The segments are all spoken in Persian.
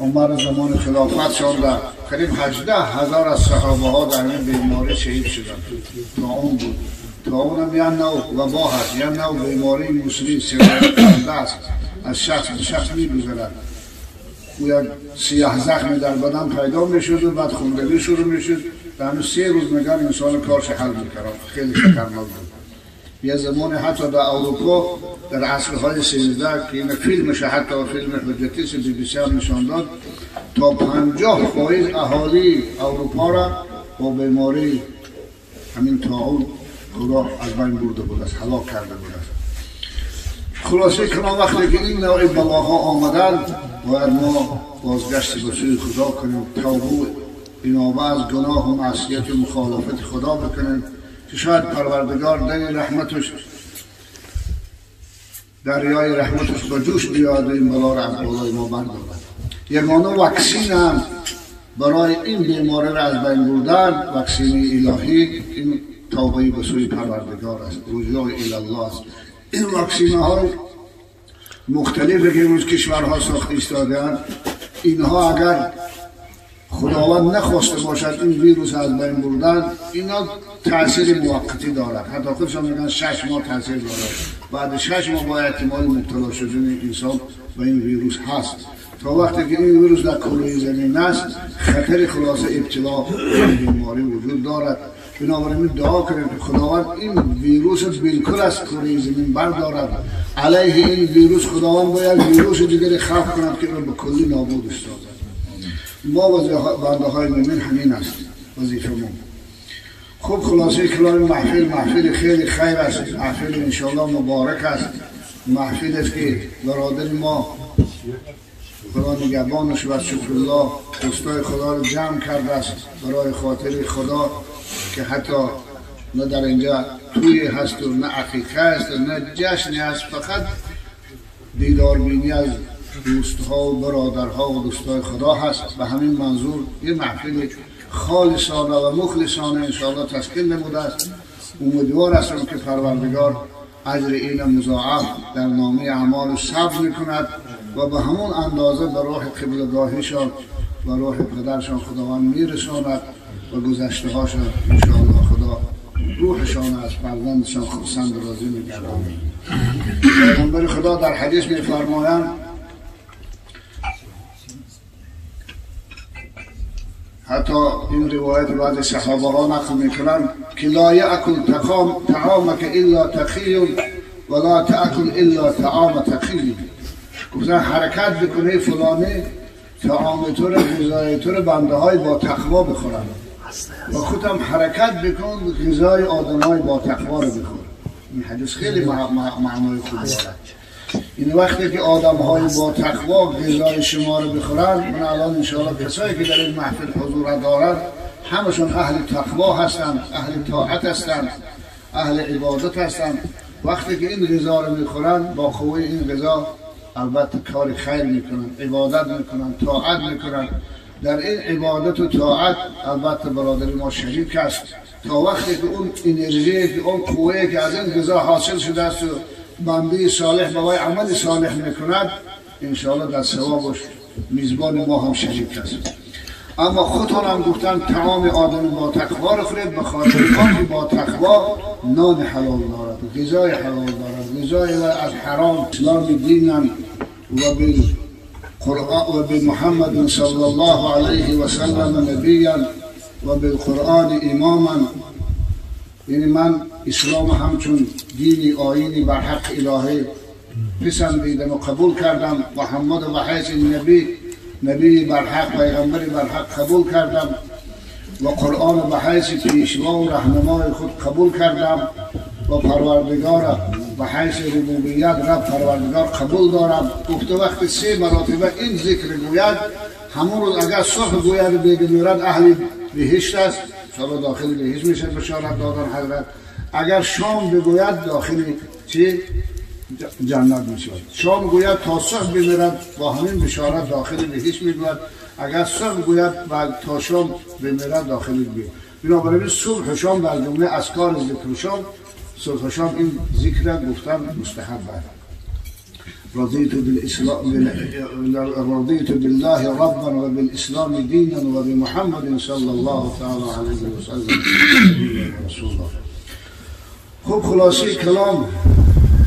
عمر زمان خلافت شان در قریب 18,000 از صحابه ها در این بیماری شهید شدند. طاعون بود. طاعون هم یه نوع وبا هست، یه نوع بیماری مسری سرطان است. از شخص به شخص می‌گذرد. گویا سیاه زخمی در بدن پیدا میشد و بعد خونریزی شروع میشد. در 3 روز نگار انسان کارش حل میکرد. خیلی خطرناک بود. یه زمان حتی در اروپا در عصرهای 13 که این فیلمش حتی فیلم حجتیس BBC هم نشان داد تا 50% اهالی اروپا را با بیماری همین طاعون خدا از بین برده بود است، هلاک کرده بود است. خلاصه کنم وقتی که این نوع بلاها آمدند باید ما بازگشت به سوی خدا کنیم، توبه انابه از گناه و معصیت و مخالفت خدا بکنیم که شاید پروردگار در رحمتش دریای رحمتش به جوش بیاد این بلا را از بالای ما بردارد. یگانه واکسین هم برای این بیماری را از بین بردن واکسین الهی این توبه به سوی پروردگار است، رجوع الی الله است. این واکسین های مختلفی که امروز کشورها ساخته ایستاده‌اند اینها اگر خداوند نخواسته باشد این ویروس از بین بردن اینا تاثیر موقتی دارد، حتی خودشان میگن 6 ماه تاثیر دارد، بعد 6 ماه با احتمال مبتلا شدن انسان به این ویروس هست. تا وقتی که این ویروس در کره زمین است خطر خلاص ابتلا به بیماری وجود دارد. بنابراین دعا کنیم که خداوند این ویروس بالکل از کره زمین بردارد. علیه این ویروس خداوند باید ویروس دیگری خلق کند که به کلی نابودش سازد. ما بنده های مومن همین است وظیفه ما. خوب خلاصه کلام محفل خیلی خیر است، محفل انشاءالله مبارک است، محفل است که برادر ما خدا نگهبانش و شکرالله دوستای خدا رو جمع کرده است برای خاطر خدا که حتی نه در اینجا توی هست و نه عقیقه است و نه جشنی است، فقط دیداربینی از دوستها و برادرها و دوستای خدا هست. به همین منظور یه محفل خالصانه و مخلصانه انشاءالله تشکیل نموده است. امیدوار هستم که پروردگار اجر این مضاعف در نامه اعمال صبر میکند و به همون اندازه به روح قبلگاهیشان و روح پدرشان خداوند میرساند و گذشته هاشان انشاءالله خدا روحشان از فرزندشان خرسند راضی میگرداند. پیغمبر خدا در حدیث میفرمایند حتی این روایت بعضی صحابه ها نقل میکنند که لا یأکل طعامک الا تقی و لا تأکل الا طعام تقی. گفتن حرکت بکنه فلانه طعام تو رو غذای تو رو بنده های با تقوا بخورند و خودم حرکت بکن غذای آدم های با تقوا رو بخور. این حدیث خیلی معنای خوبی دارد. این وقتی که آدم های با تقوا غذای شما رو بخورند، من الان انشاءالله کسایی که در این محفل حضور دارند همشون اهل تقوا هستند، اهل طاعت هستند، اهل عبادت هستند. وقتی که این غذا رو میخورند با خوی این غذا البته کار خیر میکنند، عبادت میکنند، طاعت میکنند. در این عبادت و طاعت البته برادر ما شریک است تا وقتی که اون انرژی که اون قوه که از این غذا حاصل شده است و بنده صالح برای عمل صالح میکند انشاءالله در ثوابش میزبان ما هم شریک است. اما خودتان هم گفتن تمام آدم با تقوا رو خورید به خاطر آنکه با تقوا نان حلال دارد، غذای حلال دارد، غذای از حرام اسلام دینن و بالقرآن و بمحمد صلی الله علیه و سلم نبیا و بالقرآن اماما. یعنی من اسلام همچون دینی آیینی بر حق الهی پسندیدم و قبول کردم. محمد و حیث نبی بر حق، پیغمبر بر حق قبول کردم و قرآن به حیث پیشوا و رهنمای خود قبول کردم و پروردگار به حیث ربوبیت رب پروردگار قبول دارم. گفته وقتی 3 مراتبه این ذکر گوید همون روز اگر صبح گوید دیگه میرد اهل بهشت است، انشاءالله داخل بهشت میشه بشارت دادن حضرت. اگر شام بگوید داخل چی؟ جنت میشه. شام گوید تا صبح بمیرد با همین بشارت داخل بهشت میگوید. اگر صبح گوید و تا شام بمیرد داخل بهشت. بنابراین صبح و شام در جمله اذکار ذکر شام، صبح و شام این ذکر گفتن مستحب است. رضيت بالله ربا وبالإسلام دينا وبمحمد صلى الله تعالى عليه وسلم رسول الله. خب خلاصه کلام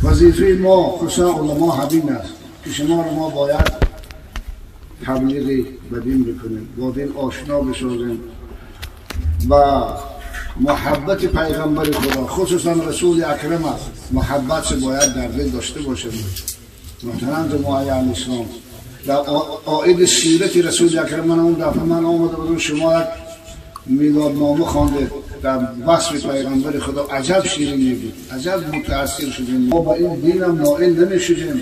وظیفه ما خصوصا علما همین است که شما رو ما باید تبلیغ به دین بکنیم، با دین آشنا بسازیم و محبت پیغمبر خدا خصوصا رسول اکرم است، محبت باید در دل داشته باشیم. محترم جماعه الاسلام، در آیه سیرت رسول اکرم من اون دفعه من آمده بودم شما میلادنامه خوانده در وصف پیغمبر خدا، عجب شیرینی بود، عجب متاثر شدیم. ما با این دینم نائل نمیشدیم،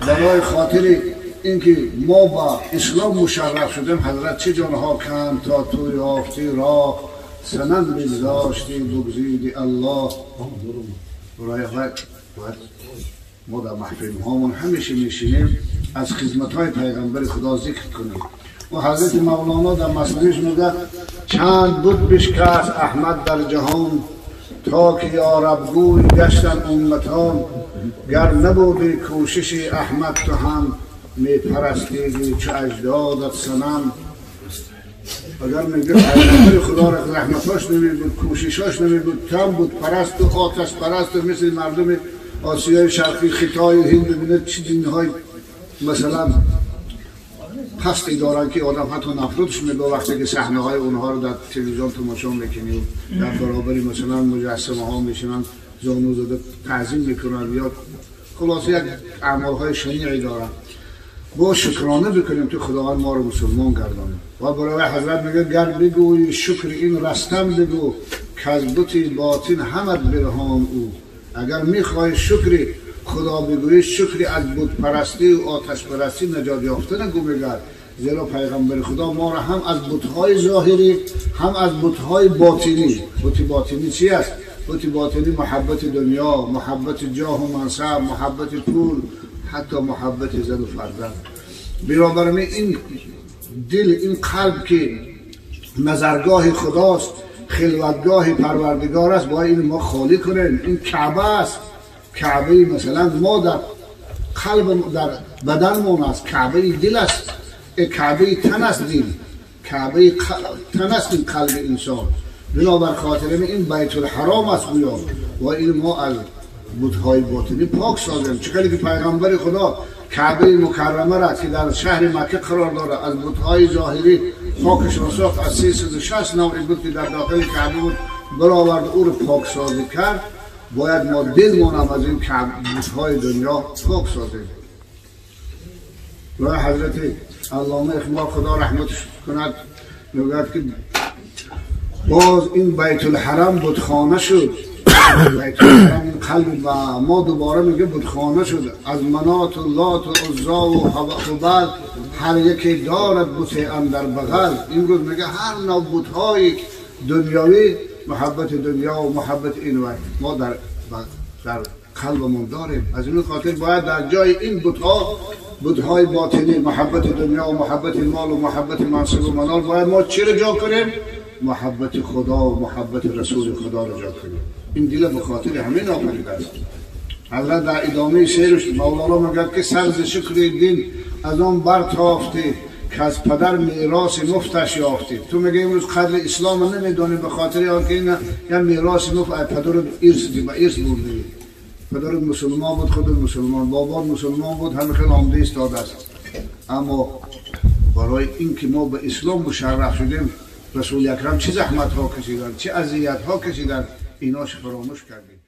برای خاطر اینکه ما با اسلام مشرف شدیم. حضرت چه جانها کند تا تو یافتی راه، سنن بگذاشتی بگزیدی الله. برای ما در محفل هامون همیشه میشینیم از خدمت های پیغمبر خدا ذکر کنیم. و حضرت مولانا در مثنویش میگه چند بود بشکست احمد در جهان، تا که یا رب گوی گشتن امتان. گر نبودی کوشش احمد تو هم، می پرستیدی چو اجدادت صنم. اگر میگه پیغمبر خدا را رحمتاش نمی بود، کوششاش نمی بود، کم بود، پرست و آتش پرست و مثل مردم آسیای شرقی خطای هند ببینید چی دینهای مثلا پستی دارن که آدم حتی نفرتش میگه وقتی که صحنه های اونها رو در تلویزیون تماشا میکنی و در برابری مثلا مجسمه ها میشنن زانو زده تعظیم میکنن یا خلاصه یک اعمال های شنیعی دارن. با شکرانه بکنیم تو خداوند ما رو مسلمان گردانه. و برای حضرت میگه گر بگوی شکر این رستم بگو، کذبتی باطن همت برهان او. اگر میخوای شکر خدا بگویی، شکری از بت پرستی و آتش پرستی نجات یافته نگو بگر. زیرا پیغمبر خدا ما را هم از بت‌های ظاهری هم از بت‌های باطنی. بت باطنی چی است؟ بت باطنی محبت دنیا، محبت جاه و منصب، محبت پول، حتی محبت زن و فرزند. بنابراین این دل، این قلب که نظرگاه خداست، خلوتگاه پروردگار است، باید این ما خالی کنیم. این کعبه است، کعبه مثلا ما در قلب در بدنمون است، کعبه دل است، کعبه تن است دل، کعبه تن است این قلب انسان. بنابر خاطر این بیت الحرام است گویا و این ما از بت‌های باطنی پاک سازیم. چقدر که پیغمبر خدا کعبه مکرمه را که در شهر مکه قرار داره از بت‌های ظاهری پاکش را ساخت، از 360 نوع بت که در داخل کعبه بود برآورد او رو پاک سازی کرد. باید ما دلمون هم از این بت‌های دنیا پاک سازیم. و حضرت علامه اقبال خدا رحمتش کند میگوید که باز این بیت الحرم بتخانه شد. بیت الحرم این قلب و ما دوباره میگه بتخانه شد. از منات و لات و عزا و حبل هر یکی دارد بت اندر بغل. این روز میگه هر نوع بت‌های دنیاوی، محبت دنیا و محبت این وقت ما در قلبمون داریم. از این خاطر باید در جای این بت‌های باطنی، محبت دنیا و محبت مال و محبت منصب و منال، باید ما چی رو جا کنیم؟ محبت خدا و محبت رسول خدا رو جا کنیم. این دل به خاطر همین آفریده است. حضرت در ادامه شعرش مولانا میگه که سرز شکر دین از آن برتافته، که از پدر میراث مفتش یافته. تو میگه امروز قدر اسلام نمیدونی به خاطر آنکه این یه میراث مفت پدر ارث برده. پدر مسلمان بود، خود مسلمان، بابا مسلمان بود، همه خیلی آمده ایستاده است. اما برای اینکه ما به اسلام مشرف شدیم، رسول اکرم چه زحمت ها کشیدن، چه اذیت ها کشیدن، ایناش فراموش کردیم.